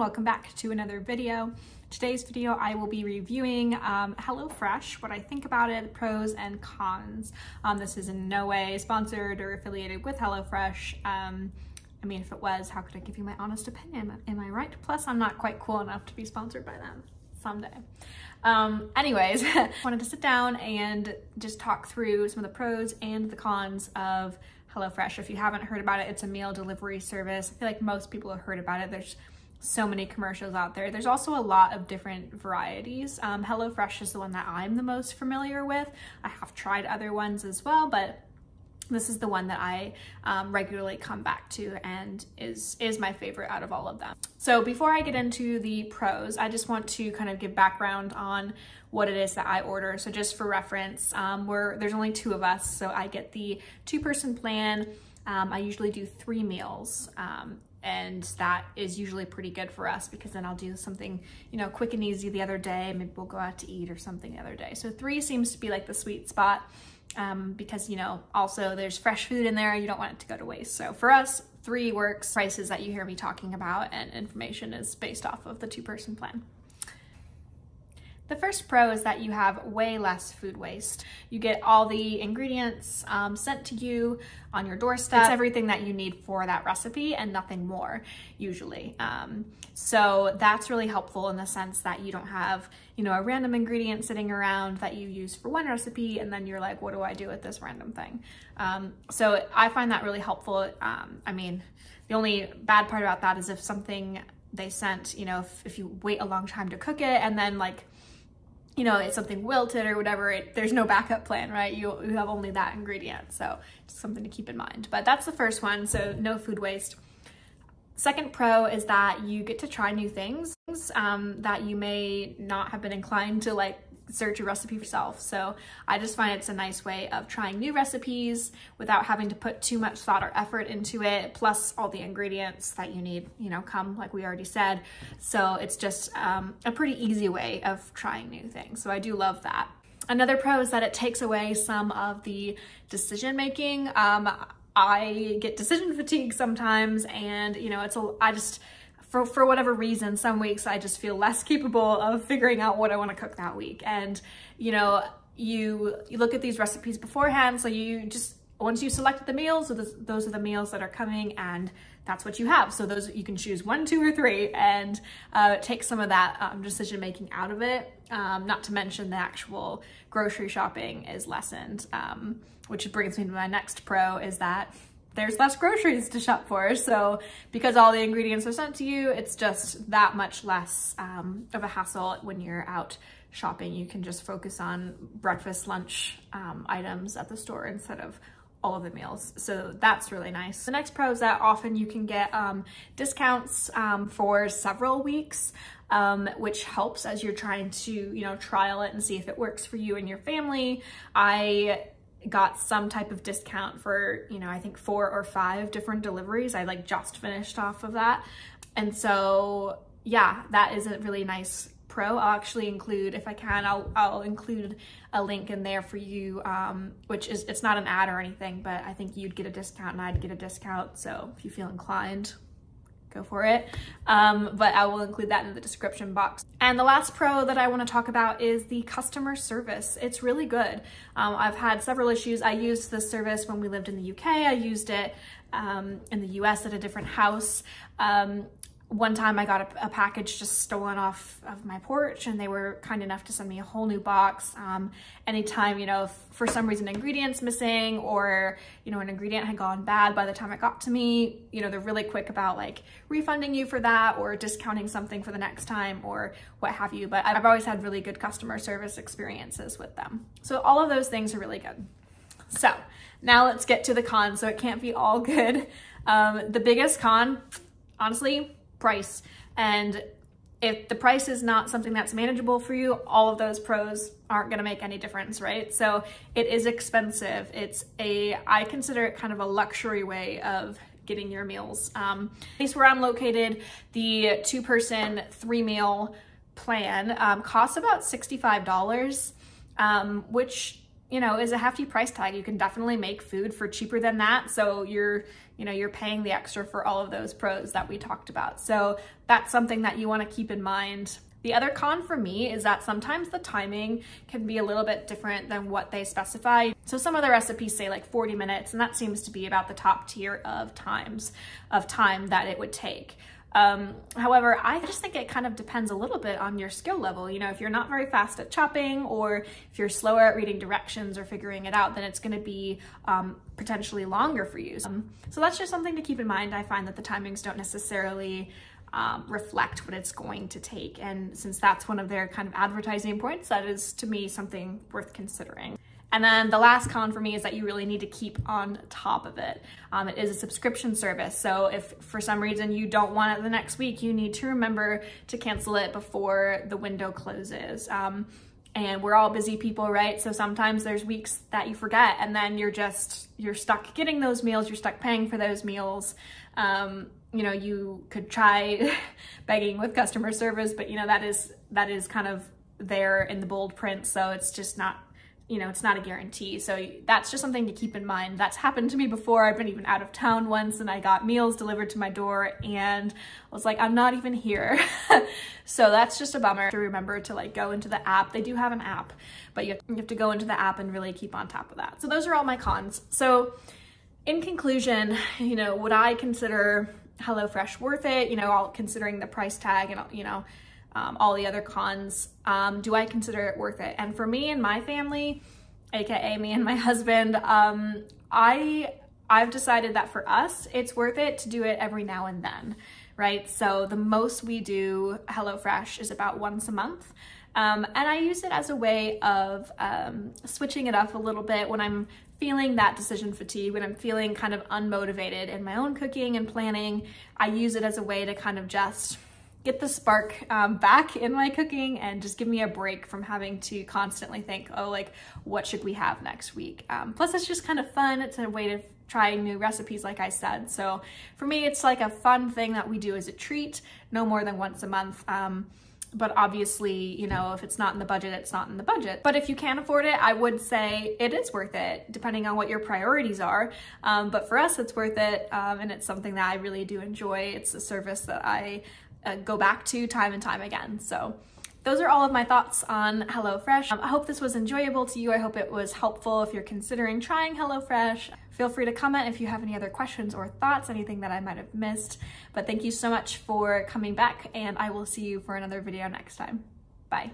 welcome back to another video. Today's video I will be reviewing Hellofresh, what I think about it, pros and cons. This is in no way sponsored or affiliated with Hellofresh. I mean, if it was, how could I give you my honest opinion? Am I right? Plus, I'm not quite cool enough to be sponsored by them someday. Anyways, wanted to sit down and just talk through some of the pros and the cons of Hellofresh. If you haven't heard about it, it's a meal delivery service. I feel like most people have heard about it. There's so many commercials out there. There's also a lot of different varieties. Hellofresh is the one that I'm the most familiar with. I have tried other ones as well, but this is the one that I regularly come back to and is my favorite out of all of them. So before I get into the pros, I just want to kind of give background on what it is that I order. So just for reference, there's only 2 of us, so I get the 2-person plan. I usually do 3 meals. And that is usually pretty good for us because then I'll do something, you know, quick and easy the other day. Maybe we'll go out to eat or something the other day. So 3 seems to be like the sweet spot because, you know, also there's fresh food in there. You don't want it to go to waste. So for us, 3 works. Prices that you hear me talking about and information is based off of the 2-person plan. The first pro is that you have way less food waste. You get all the ingredients sent to you on your doorstep. It's everything that you need for that recipe and nothing more, usually. So that's really helpful in the sense that you don't have, you know, a random ingredient sitting around that you use for one recipe and then you're like, what do I do with this random thing? So I find that really helpful. I mean, the only bad part about that is if something they sent, you know, if you wait a long time to cook it and then like, you know, it's something wilted or whatever, there's no backup plan, right? You have only that ingredient. So just something to keep in mind. But that's the first one, so no food waste. Second pro is that you get to try new things that you may not have been inclined to like search a recipe for yourself. So I just find it's a nice way of trying new recipes without having to put too much thought or effort into it, plus all the ingredients that you need, you know, come like we already said. So it's just a pretty easy way of trying new things. So I do love that. Another pro is that it takes away some of the decision making. I get decision fatigue sometimes, and you know, for whatever reason, some weeks I just feel less capable of figuring out what I want to cook that week. And, you know, you look at these recipes beforehand. So you just, once you selected the meals, so those are the meals that are coming and that's what you have. So those, you can choose 1, 2, or 3 and take some of that decision making out of it. Not to mention the actual grocery shopping is lessened, which brings me to my next pro is that there's less groceries to shop for. So because all the ingredients are sent to you, it's just that much less of a hassle when you're out shopping. You can just focus on breakfast, lunch items at the store instead of all of the meals. So that's really nice. The next pro is that often you can get discounts for several weeks, which helps as you're trying to, you know, trial it and see if it works for you and your family. I got some type of discount for, you know, I think 4 or 5 different deliveries. I like just finished off of that. And so, yeah, that is a really nice pro. I'll actually include, if I can, I'll include a link in there for you, which is, it's not an ad or anything, but I think you'd get a discount and I'd get a discount. So if you feel inclined, go for it. But I will include that in the description box. And the last pro that I want to talk about is the customer service. It's really good. I've had several issues. I used this service when we lived in the UK. I used it in the US at a different house. One time I got a package just stolen off of my porch and they were kind enough to send me a whole new box. Anytime, you know, if for some reason ingredients missing or, you know, an ingredient had gone bad by the time it got to me, you know, they're really quick about like refunding you for that or discounting something for the next time or what have you. But I've always had really good customer service experiences with them. So all of those things are really good. So now let's get to the cons. So it can't be all good. The biggest con, honestly, price. And if the price is not something that's manageable for you, all of those pros aren't going to make any difference, right? So it is expensive. I consider it kind of a luxury way of getting your meals. At least where I'm located, the 2-person 3-meal plan costs about $65, which is a hefty price tag. You can definitely make food for cheaper than that. So you're paying the extra for all of those pros that we talked about. So that's something that you want to keep in mind. The other con for me is that sometimes the timing can be a little bit different than what they specify. So some of the recipes say like 40 minutes, and that seems to be about the top tier of time that it would take. However, I just think it kind of depends a little bit on your skill level. If you're not very fast at chopping, or if you're slower at reading directions or figuring it out, then it's going to be potentially longer for you. So that's just something to keep in mind. I find that the timings don't necessarily reflect what it's going to take. And since that's one of their kind of advertising points, that is to me something worth considering. And then the last con for me is that you really need to keep on top of it. It is a subscription service. So if for some reason you don't want it the next week, you need to remember to cancel it before the window closes. And we're all busy people, right? So sometimes there's weeks that you forget, and then you're stuck getting those meals, you're stuck paying for those meals. You could try begging with customer service, but that is kind of there in the bold print. So it's just not, it's not a guarantee. So that's just something to keep in mind. That's happened to me before. I've been even out of town once, and I got meals delivered to my door and I was like, I'm not even here. So that's just a bummer. To remember to go into the app. They do have an app, but you have to go into the app and really keep on top of that. So those are all my cons. So in conclusion, would I consider HelloFresh worth it? All considering the price tag and all the other cons, do I consider it worth it? And for me and my family, aka me and my husband, I've decided that for us, it's worth it to do it every now and then, right? So the most we do HelloFresh is about once a month. And I use it as a way of switching it up a little bit when I'm feeling that decision fatigue, when I'm feeling kind of unmotivated in my own cooking and planning. I use it as a way to kind of just get the spark back in my cooking and just give me a break from having to constantly think, oh, what should we have next week? Plus it's just kind of fun. It's a way to try new recipes, like I said. So for me, it's like a fun thing that we do as a treat, no more than once a month. But obviously, if it's not in the budget, it's not in the budget. But if you can afford it, I would say it is worth it, depending on what your priorities are. But for us, it's worth it. And it's something that I really do enjoy. It's a service that I go back to time and time again. So those are all of my thoughts on HelloFresh. I hope this was enjoyable to you. I hope it was helpful if you're considering trying HelloFresh. Feel free to comment if you have any other questions or thoughts, anything that I might have missed. But thank you so much for coming back, and I will see you for another video next time. Bye.